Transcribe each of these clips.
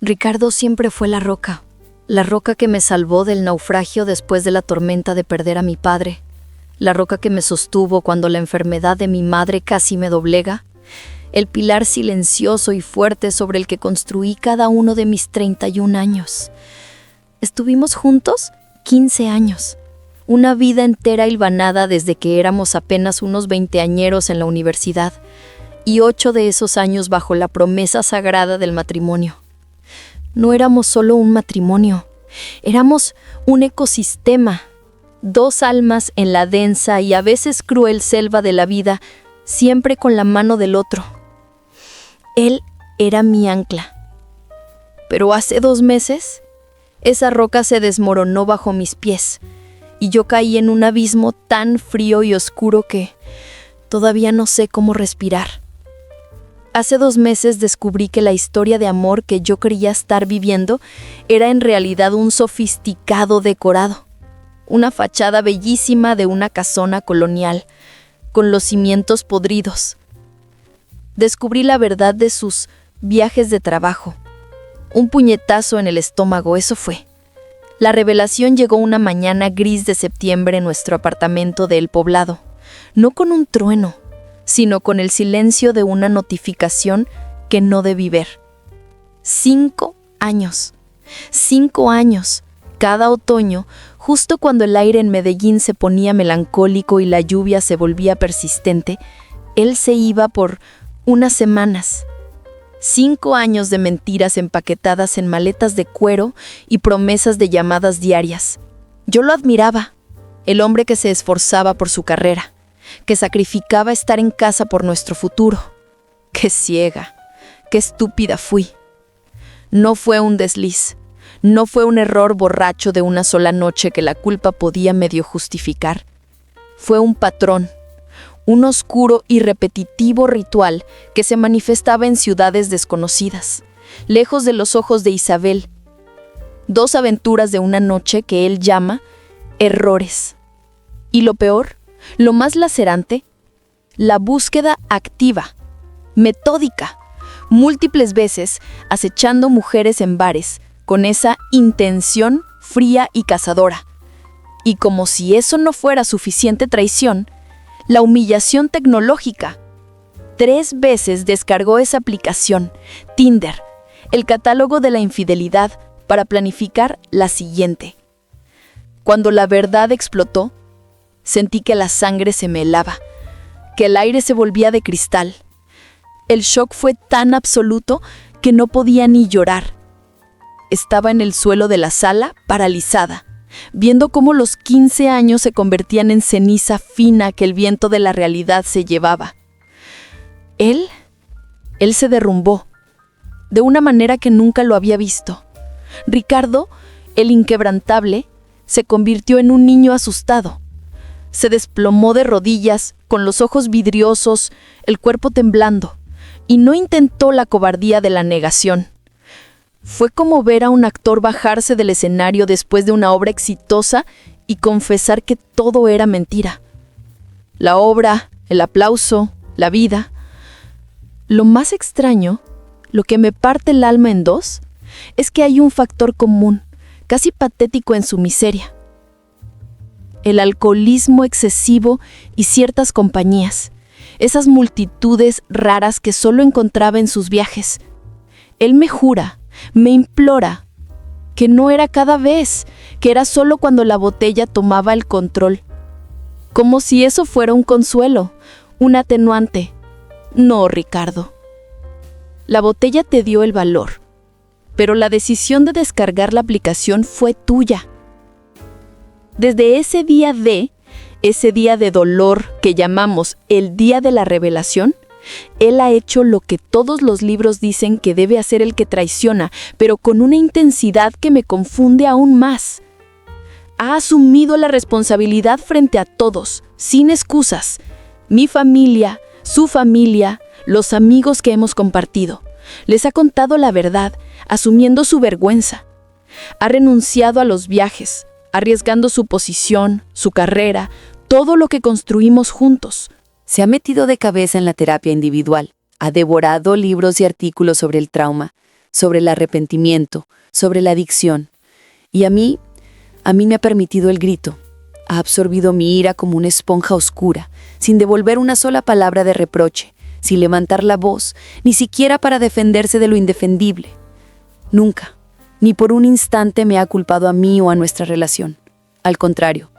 Ricardo siempre fue la roca que me salvó del naufragio después de la tormenta de perder a mi padre, la roca que me sostuvo cuando la enfermedad de mi madre casi me doblega, el pilar silencioso y fuerte sobre el que construí cada uno de mis 31 años. Estuvimos juntos 15 años, una vida entera hilvanada desde que éramos apenas unos veinteañeros en la universidad, y 8 de esos años bajo la promesa sagrada del matrimonio. No éramos solo un matrimonio, éramos un ecosistema, 2 almas en la densa y a veces cruel selva de la vida, siempre con la mano del otro. Él era mi ancla. Pero hace 2 meses, esa roca se desmoronó bajo mis pies y yo caí en un abismo tan frío y oscuro que todavía no sé cómo respirar. Hace 2 meses descubrí que la historia de amor que yo creía estar viviendo era en realidad un sofisticado decorado, una fachada bellísima de una casona colonial, con los cimientos podridos. Descubrí la verdad de sus viajes de trabajo. Un puñetazo en el estómago, eso fue. La revelación llegó una mañana gris de septiembre en nuestro apartamento de El Poblado, no con un trueno, sino con el silencio de una notificación que no debí ver. 5 años. 5 años. Cada otoño, justo cuando el aire en Medellín se ponía melancólico y la lluvia se volvía persistente, él se iba por unas semanas. 5 años de mentiras empaquetadas en maletas de cuero y promesas de llamadas diarias. Yo lo admiraba, el hombre que se esforzaba por su carrera, que sacrificaba estar en casa por nuestro futuro. ¡Qué ciega! ¡Qué estúpida fui! No fue un desliz, no fue un error borracho de una sola noche que la culpa podía medio justificar. Fue un patrón, un oscuro y repetitivo ritual que se manifestaba en ciudades desconocidas, lejos de los ojos de Isabel. 2 aventuras de una noche que él llama errores. Y lo peor, lo más lacerante, la búsqueda activa, metódica, múltiples veces acechando mujeres en bares con esa intención fría y cazadora. Y como si eso no fuera suficiente traición, la humillación tecnológica. 3 veces descargó esa aplicación, Tinder, el catálogo de la infidelidad, para planificar la siguiente. Cuando la verdad explotó, sentí que la sangre se me helaba, que el aire se volvía de cristal. El shock fue tan absoluto que no podía ni llorar. Estaba en el suelo de la sala, paralizada, viendo cómo los 15 años se convertían en ceniza fina que el viento de la realidad se llevaba. Él se derrumbó, de una manera que nunca lo había visto. Ricardo, el inquebrantable, se convirtió en un niño asustado. Se desplomó de rodillas, con los ojos vidriosos, el cuerpo temblando, y no intentó la cobardía de la negación. Fue como ver a un actor bajarse del escenario después de una obra exitosa y confesar que todo era mentira. La obra, el aplauso, la vida. Lo más extraño, lo que me parte el alma en 2, es que hay un factor común, casi patético en su miseria. El alcoholismo excesivo y ciertas compañías, esas multitudes raras que solo encontraba en sus viajes. Él me jura, me implora, que no era cada vez, que era solo cuando la botella tomaba el control. Como si eso fuera un consuelo, un atenuante. No, Ricardo. La botella te dio el valor, pero la decisión de descargar la aplicación fue tuya. Desde ese día de dolor que llamamos el día de la revelación, él ha hecho lo que todos los libros dicen que debe hacer el que traiciona, pero con una intensidad que me confunde aún más. Ha asumido la responsabilidad frente a todos, sin excusas. Mi familia, su familia, los amigos que hemos compartido. Les ha contado la verdad, asumiendo su vergüenza. Ha renunciado a los viajes, arriesgando su posición, su carrera, todo lo que construimos juntos. Se ha metido de cabeza en la terapia individual, ha devorado libros y artículos sobre el trauma, sobre el arrepentimiento, sobre la adicción. Y a mí me ha permitido el grito. Ha absorbido mi ira como una esponja oscura, sin devolver una sola palabra de reproche, sin levantar la voz, ni siquiera para defenderse de lo indefendible. Nunca, ni por un instante me ha culpado a mí o a nuestra relación. Al contrario,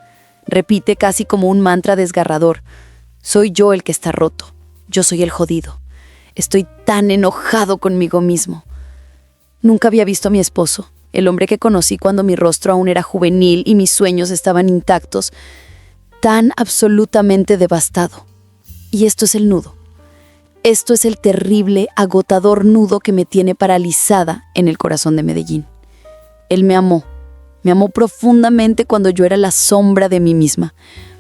repite casi como un mantra desgarrador: soy yo el que está roto, yo soy el jodido. Estoy tan enojado conmigo mismo. Nunca había visto a mi esposo, el hombre que conocí cuando mi rostro aún era juvenil y mis sueños estaban intactos, tan absolutamente devastado. Y esto es el nudo. Esto es el terrible, agotador nudo que me tiene paralizada en el corazón de Medellín. Él me amó profundamente cuando yo era la sombra de mí misma.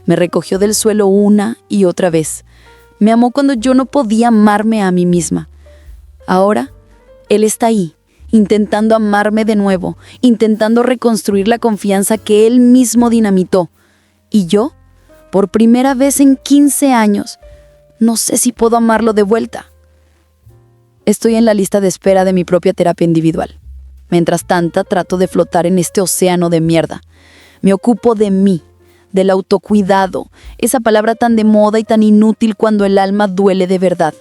Me recogió del suelo una y otra vez. Me amó cuando yo no podía amarme a mí misma. Ahora, él está ahí, intentando amarme de nuevo, intentando reconstruir la confianza que él mismo dinamitó. Y yo, por primera vez en 15 años, no sé si puedo amarlo de vuelta. Estoy en la lista de espera de mi propia terapia individual. Mientras tanto, trato de flotar en este océano de mierda. Me ocupo de mí, del autocuidado, esa palabra tan de moda y tan inútil cuando el alma duele de verdad.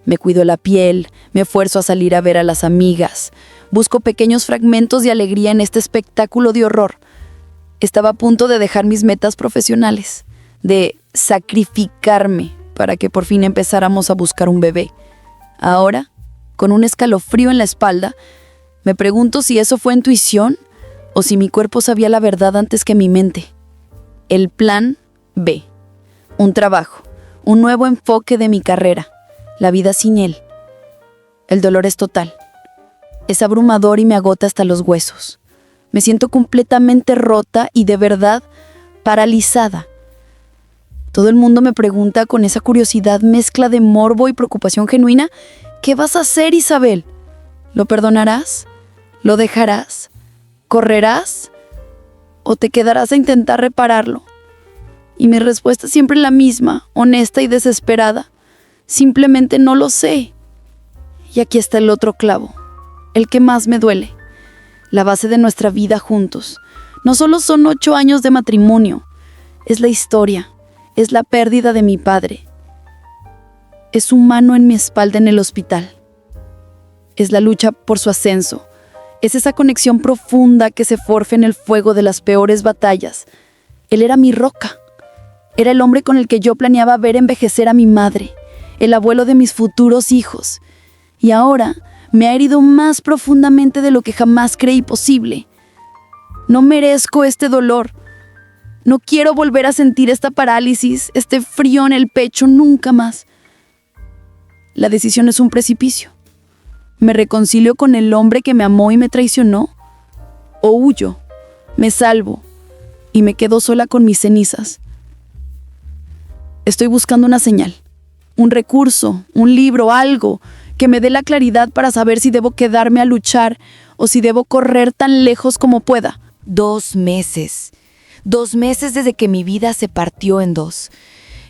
Me cuido la piel, me esfuerzo a salir a ver a las amigas. Busco pequeños fragmentos de alegría en este espectáculo de horror. Estaba a punto de dejar mis metas profesionales, de sacrificarme para que por fin empezáramos a buscar un bebé. Ahora, con un escalofrío en la espalda, me pregunto si eso fue intuición o si mi cuerpo sabía la verdad antes que mi mente. El plan B. Un trabajo, un nuevo enfoque de mi carrera, la vida sin él. El dolor es total. Es abrumador y me agota hasta los huesos. Me siento completamente rota y de verdad paralizada. Todo el mundo me pregunta con esa curiosidad mezcla de morbo y preocupación genuina: ¿qué vas a hacer, Isabel? ¿Lo perdonarás? ¿Lo dejarás? ¿Correrás? ¿O te quedarás a intentar repararlo? Y mi respuesta es siempre la misma, honesta y desesperada: simplemente no lo sé. Y aquí está el otro clavo, el que más me duele. La base de nuestra vida juntos. No solo son 8 años de matrimonio, es la historia, es la pérdida de mi padre. Es su mano en mi espalda en el hospital. Es la lucha por su ascenso. Es esa conexión profunda que se forja en el fuego de las peores batallas. Él era mi roca. Era el hombre con el que yo planeaba ver envejecer a mi madre, el abuelo de mis futuros hijos. Y ahora me ha herido más profundamente de lo que jamás creí posible. No merezco este dolor. No quiero volver a sentir esta parálisis, este frío en el pecho nunca más. La decisión es un precipicio. ¿Me reconcilio con el hombre que me amó y me traicionó? ¿O huyo, me salvo y me quedo sola con mis cenizas? Estoy buscando una señal, un recurso, un libro, algo que me dé la claridad para saber si debo quedarme a luchar o si debo correr tan lejos como pueda. 2 meses. 2 meses desde que mi vida se partió en dos.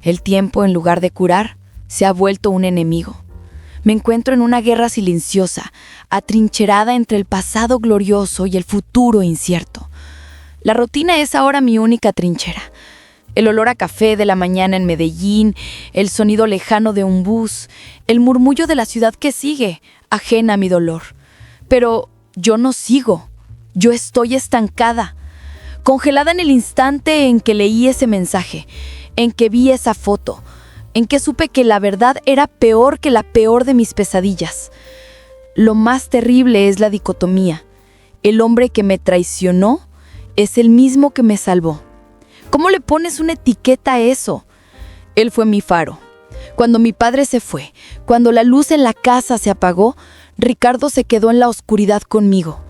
El tiempo, en lugar de curar, se ha vuelto un enemigo. Me encuentro en una guerra silenciosa, atrincherada entre el pasado glorioso y el futuro incierto. La rutina es ahora mi única trinchera. El olor a café de la mañana en Medellín, el sonido lejano de un bus, el murmullo de la ciudad que sigue, ajena a mi dolor. Pero yo no sigo, yo estoy estancada, congelada en el instante en que leí ese mensaje, en que vi esa foto, en que supe que la verdad era peor que la peor de mis pesadillas. Lo más terrible es la dicotomía. El hombre que me traicionó es el mismo que me salvó. ¿Cómo le pones una etiqueta a eso? Él fue mi faro. Cuando mi padre se fue, cuando la luz en la casa se apagó, Ricardo se quedó en la oscuridad conmigo.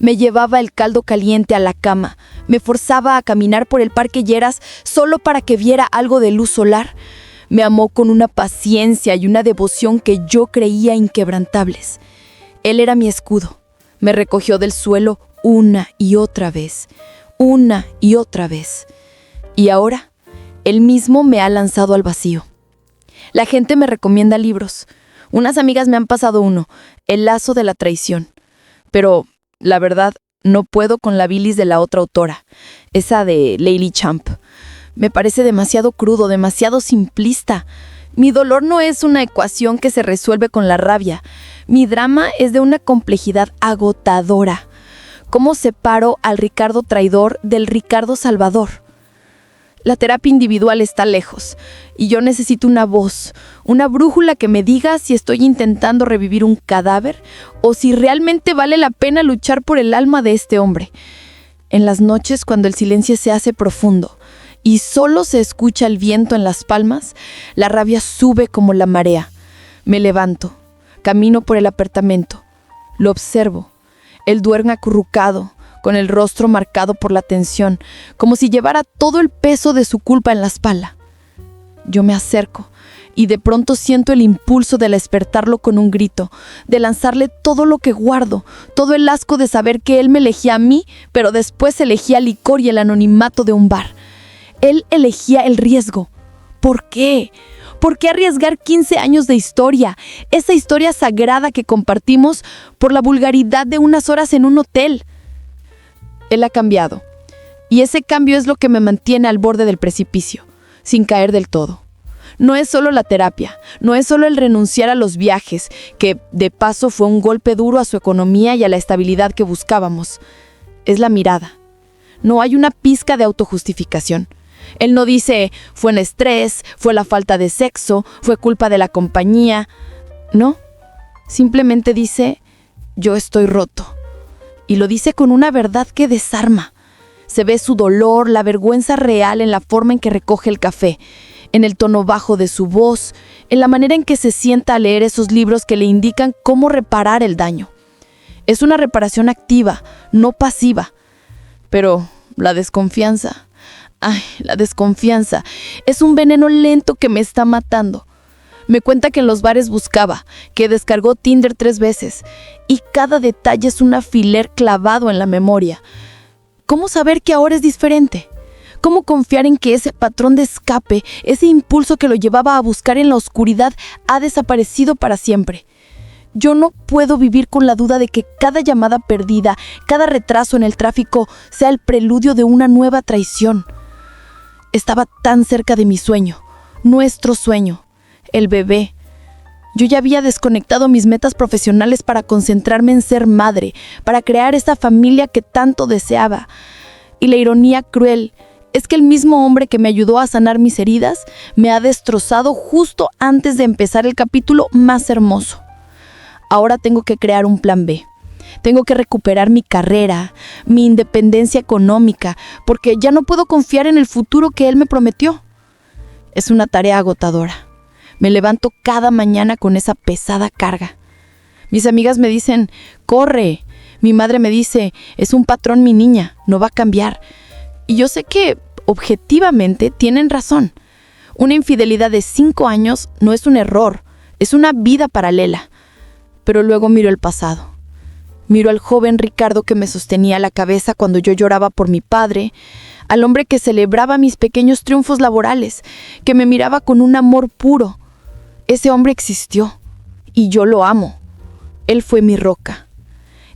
Me llevaba el caldo caliente a la cama, me forzaba a caminar por el Parque Lleras solo para que viera algo de luz solar. Me amó con una paciencia y una devoción que yo creía inquebrantables. Él era mi escudo. Me recogió del suelo una y otra vez, una y otra vez. Y ahora, él mismo me ha lanzado al vacío. La gente me recomienda libros. Unas amigas me han pasado uno, El lazo de la traición. Pero, la verdad, no puedo con la bilis de la otra autora, esa de Layli Champ. Me parece demasiado crudo, demasiado simplista. Mi dolor no es una ecuación que se resuelve con la rabia. Mi drama es de una complejidad agotadora. ¿Cómo separo al Ricardo traidor del Ricardo salvador? La terapia individual está lejos y yo necesito una voz, una brújula que me diga si estoy intentando revivir un cadáver o si realmente vale la pena luchar por el alma de este hombre. En las noches, cuando el silencio se hace profundo y solo se escucha el viento en las palmas, la rabia sube como la marea. Me levanto, camino por el apartamento, lo observo. Él duerme acurrucado, con el rostro marcado por la tensión, como si llevara todo el peso de su culpa en la espalda. Yo me acerco y de pronto siento el impulso de despertarlo con un grito, de lanzarle todo lo que guardo, todo el asco de saber que él me elegía a mí, pero después elegía el licor y el anonimato de un bar. Él elegía el riesgo. ¿Por qué? ¿Por qué arriesgar 15 años de historia, esa historia sagrada que compartimos, por la vulgaridad de unas horas en un hotel? Él ha cambiado, y ese cambio es lo que me mantiene al borde del precipicio, sin caer del todo. No es solo la terapia, no es solo el renunciar a los viajes, que de paso fue un golpe duro a su economía y a la estabilidad que buscábamos. Es la mirada. No hay una pizca de autojustificación. Él no dice, fue en estrés, fue la falta de sexo, fue culpa de la compañía. No, simplemente dice, yo estoy roto. Y lo dice con una verdad que desarma. Se ve su dolor, la vergüenza real en la forma en que recoge el café, en el tono bajo de su voz, en la manera en que se sienta a leer esos libros que le indican cómo reparar el daño. Es una reparación activa, no pasiva. Pero la desconfianza, la desconfianza es un veneno lento que me está matando. Me cuenta que en los bares buscaba, que descargó Tinder 3 veces, y cada detalle es un alfiler clavado en la memoria. ¿Cómo saber que ahora es diferente? ¿Cómo confiar en que ese patrón de escape, ese impulso que lo llevaba a buscar en la oscuridad, ha desaparecido para siempre? Yo no puedo vivir con la duda de que cada llamada perdida, cada retraso en el tráfico, sea el preludio de una nueva traición. Estaba tan cerca de mi sueño, nuestro sueño. El bebé. Yo ya había desconectado mis metas profesionales para concentrarme en ser madre, para crear esa familia que tanto deseaba. Y la ironía cruel es que el mismo hombre que me ayudó a sanar mis heridas me ha destrozado justo antes de empezar el capítulo más hermoso. Ahora tengo que crear un plan B. Tengo que recuperar mi carrera, mi independencia económica, porque ya no puedo confiar en el futuro que él me prometió. Es una tarea agotadora. Me levanto cada mañana con esa pesada carga. Mis amigas me dicen, corre. Mi madre me dice, es un patrón mi niña, no va a cambiar. Y yo sé que, objetivamente, tienen razón. Una infidelidad de 5 años no es un error, es una vida paralela. Pero luego miro el pasado. Miro al joven Ricardo que me sostenía la cabeza cuando yo lloraba por mi padre, al hombre que celebraba mis pequeños triunfos laborales, que me miraba con un amor puro. Ese hombre existió, y yo lo amo. Él fue mi roca.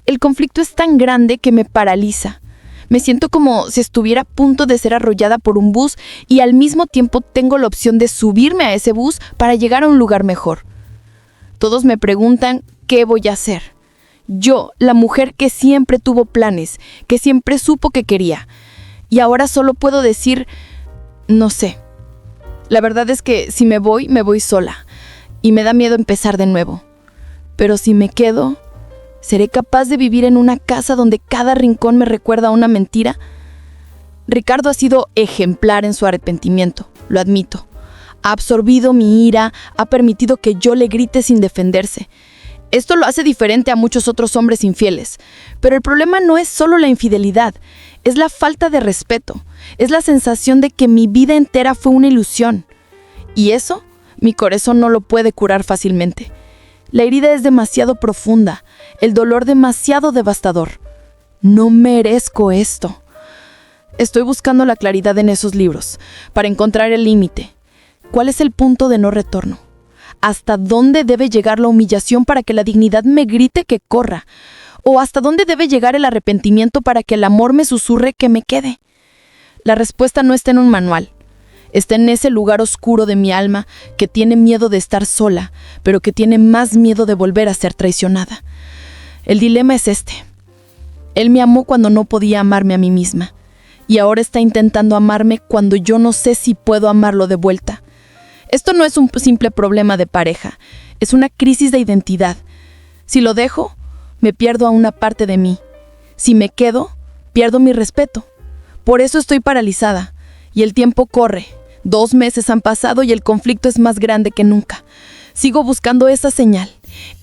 El conflicto es tan grande que me paraliza. Me siento como si estuviera a punto de ser arrollada por un bus y al mismo tiempo tengo la opción de subirme a ese bus para llegar a un lugar mejor. Todos me preguntan qué voy a hacer. Yo, la mujer que siempre tuvo planes, que siempre supo que quería. Y ahora solo puedo decir, no sé. La verdad es que si me voy sola. Y me da miedo empezar de nuevo. Pero si me quedo, ¿seré capaz de vivir en una casa donde cada rincón me recuerda a una mentira? Ricardo ha sido ejemplar en su arrepentimiento, lo admito. Ha absorbido mi ira, ha permitido que yo le grite sin defenderse. Esto lo hace diferente a muchos otros hombres infieles. Pero el problema no es solo la infidelidad, es la falta de respeto. Es la sensación de que mi vida entera fue una ilusión. Y eso, mi corazón no lo puede curar fácilmente. La herida es demasiado profunda, el dolor demasiado devastador. No merezco esto. Estoy buscando la claridad en esos libros, para encontrar el límite. ¿Cuál es el punto de no retorno? ¿Hasta dónde debe llegar la humillación para que la dignidad me grite que corra? ¿O hasta dónde debe llegar el arrepentimiento para que el amor me susurre que me quede? La respuesta no está en un manual. Está en ese lugar oscuro de mi alma que tiene miedo de estar sola, pero que tiene más miedo de volver a ser traicionada. El dilema es este. Él me amó cuando no podía amarme a mí misma, y ahora está intentando amarme cuando yo no sé si puedo amarlo de vuelta. Esto no es un simple problema de pareja, es una crisis de identidad. Si lo dejo, me pierdo a una parte de mí. Si me quedo, pierdo mi respeto. Por eso estoy paralizada, y el tiempo corre. 2 meses han pasado y el conflicto es más grande que nunca. Sigo buscando esa señal,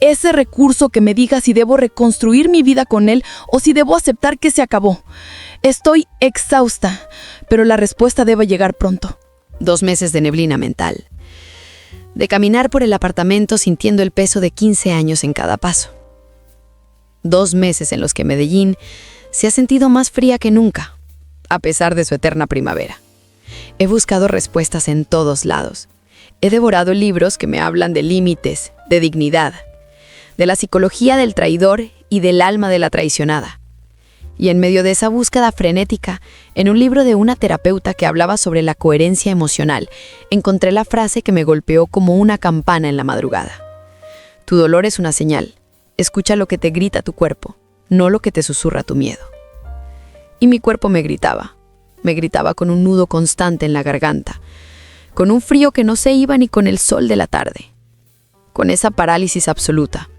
ese recurso que me diga si debo reconstruir mi vida con él o si debo aceptar que se acabó. Estoy exhausta, pero la respuesta debe llegar pronto. 2 meses de neblina mental. De caminar por el apartamento sintiendo el peso de 15 años en cada paso. 2 meses en los que Medellín se ha sentido más fría que nunca, a pesar de su eterna primavera. He buscado respuestas en todos lados. He devorado libros que me hablan de límites, de dignidad, de la psicología del traidor y del alma de la traicionada. Y en medio de esa búsqueda frenética, en un libro de una terapeuta que hablaba sobre la coherencia emocional, encontré la frase que me golpeó como una campana en la madrugada. Tu dolor es una señal. Escucha lo que te grita tu cuerpo, no lo que te susurra tu miedo. Y mi cuerpo me gritaba con un nudo constante en la garganta, con un frío que no se iba ni con el sol de la tarde, con esa parálisis absoluta.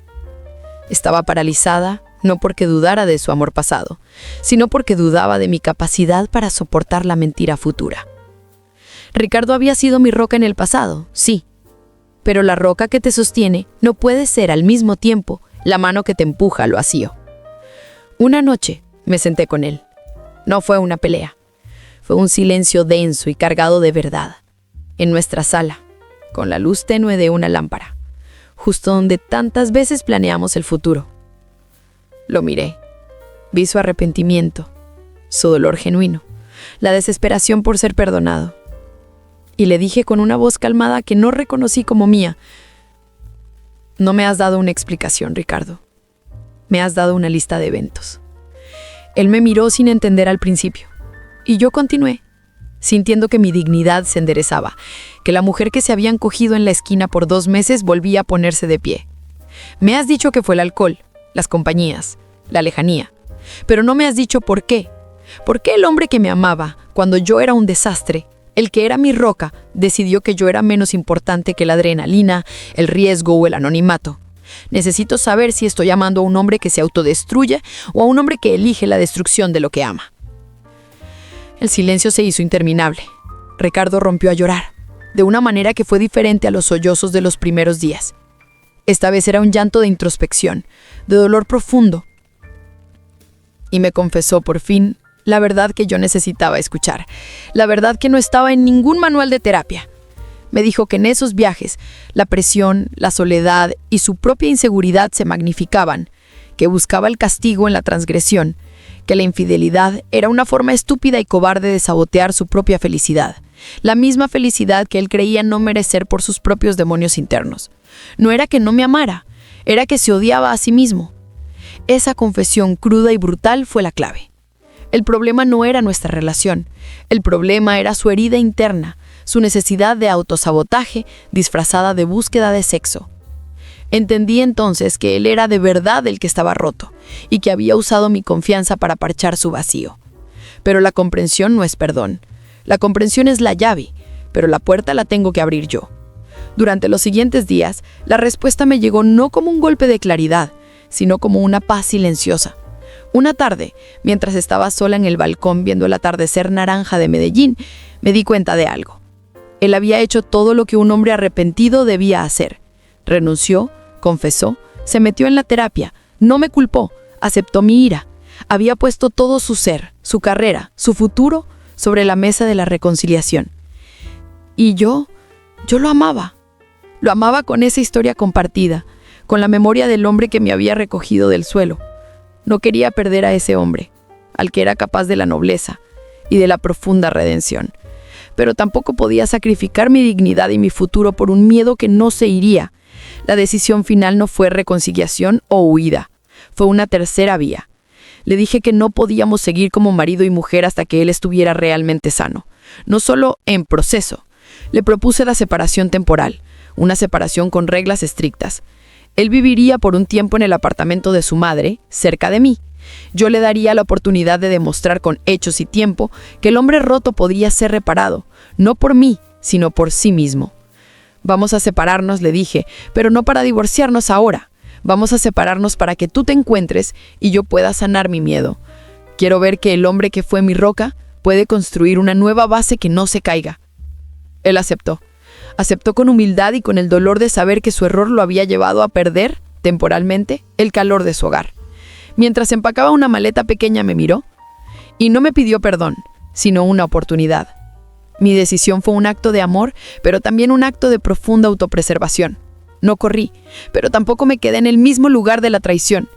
Estaba paralizada no porque dudara de su amor pasado, sino porque dudaba de mi capacidad para soportar la mentira futura. Ricardo había sido mi roca en el pasado, sí, pero la roca que te sostiene no puede ser al mismo tiempo la mano que te empuja al vacío. Una noche me senté con él. No fue una pelea. Fue un silencio denso y cargado de verdad. En nuestra sala, con la luz tenue de una lámpara, justo donde tantas veces planeamos el futuro. Lo miré. Vi su arrepentimiento, su dolor genuino, la desesperación por ser perdonado. Y le dije con una voz calmada que no reconocí como mía: no me has dado una explicación, Ricardo. Me has dado una lista de eventos. Él me miró sin entender al principio. Y yo continué, sintiendo que mi dignidad se enderezaba, que la mujer que se habían cogido en la esquina por 2 meses volvía a ponerse de pie. Me has dicho que fue el alcohol, las compañías, la lejanía. Pero no me has dicho por qué. ¿Por qué el hombre que me amaba, cuando yo era un desastre, el que era mi roca, decidió que yo era menos importante que la adrenalina, el riesgo o el anonimato? Necesito saber si estoy amando a un hombre que se autodestruye o a un hombre que elige la destrucción de lo que ama. El silencio se hizo interminable. Ricardo rompió a llorar, de una manera que fue diferente a los sollozos de los primeros días. Esta vez era un llanto de introspección, de dolor profundo. Y me confesó por fin la verdad que yo necesitaba escuchar, la verdad que no estaba en ningún manual de terapia. Me dijo que en esos viajes la presión, la soledad y su propia inseguridad se magnificaban, que buscaba el castigo en la transgresión, que la infidelidad era una forma estúpida y cobarde de sabotear su propia felicidad, la misma felicidad que él creía no merecer por sus propios demonios internos. No era que no me amara, era que se odiaba a sí mismo. Esa confesión cruda y brutal fue la clave. El problema no era nuestra relación, el problema era su herida interna, su necesidad de autosabotaje disfrazada de búsqueda de sexo. Entendí entonces que él era de verdad el que estaba roto y que había usado mi confianza para parchar su vacío. Pero la comprensión no es perdón. La comprensión es la llave, pero la puerta la tengo que abrir yo. Durante los siguientes días, la respuesta me llegó no como un golpe de claridad, sino como una paz silenciosa. Una tarde, mientras estaba sola en el balcón viendo el atardecer naranja de Medellín, me di cuenta de algo. Él había hecho todo lo que un hombre arrepentido debía hacer. Renunció, confesó, se metió en la terapia, no me culpó, aceptó mi ira. Había puesto todo su ser, su carrera, su futuro sobre la mesa de la reconciliación. Y yo lo amaba. Lo amaba con esa historia compartida, con la memoria del hombre que me había recogido del suelo. No quería perder a ese hombre, al que era capaz de la nobleza y de la profunda redención. pero tampoco podía sacrificar mi dignidad y mi futuro por un miedo que no se iría. La decisión final no fue reconciliación o huida, fue una tercera vía. Le dije que no podíamos seguir como marido y mujer hasta que él estuviera realmente sano, no solo en proceso. Le propuse la separación temporal, una separación con reglas estrictas. Él viviría por un tiempo en el apartamento de su madre, cerca de mí. Yo le daría la oportunidad de demostrar con hechos y tiempo que el hombre roto podría ser reparado, no por mí, sino por sí mismo. Vamos a separarnos, le dije, pero no para divorciarnos ahora. Vamos a separarnos para que tú te encuentres y yo pueda sanar mi miedo. Quiero ver que el hombre que fue mi roca puede construir una nueva base que no se caiga. Él aceptó. Aceptó con humildad y con el dolor de saber que su error lo había llevado a perder, temporalmente, el calor de su hogar. Mientras empacaba una maleta pequeña me miró y no me pidió perdón, sino una oportunidad. Mi decisión fue un acto de amor, pero también un acto de profunda autopreservación. No corrí, pero tampoco me quedé en el mismo lugar de la traición.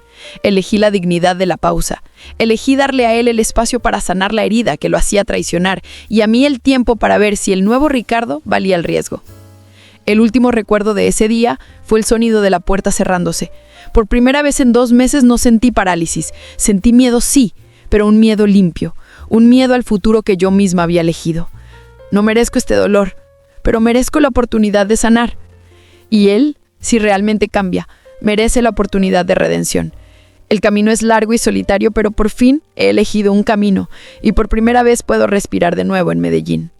Elegí la dignidad de la pausa. Elegí darle a él el espacio para sanar la herida que lo hacía traicionar y a mí el tiempo para ver si el nuevo Ricardo valía el riesgo. El último recuerdo de ese día fue el sonido de la puerta cerrándose. Por primera vez en 2 meses no sentí parálisis. Sentí miedo, sí, pero un miedo limpio. Un miedo al futuro que yo misma había elegido. No merezco este dolor, pero merezco la oportunidad de sanar. Y él, si realmente cambia, merece la oportunidad de redención. El camino es largo y solitario, pero por fin he elegido un camino y por primera vez puedo respirar de nuevo en Medellín.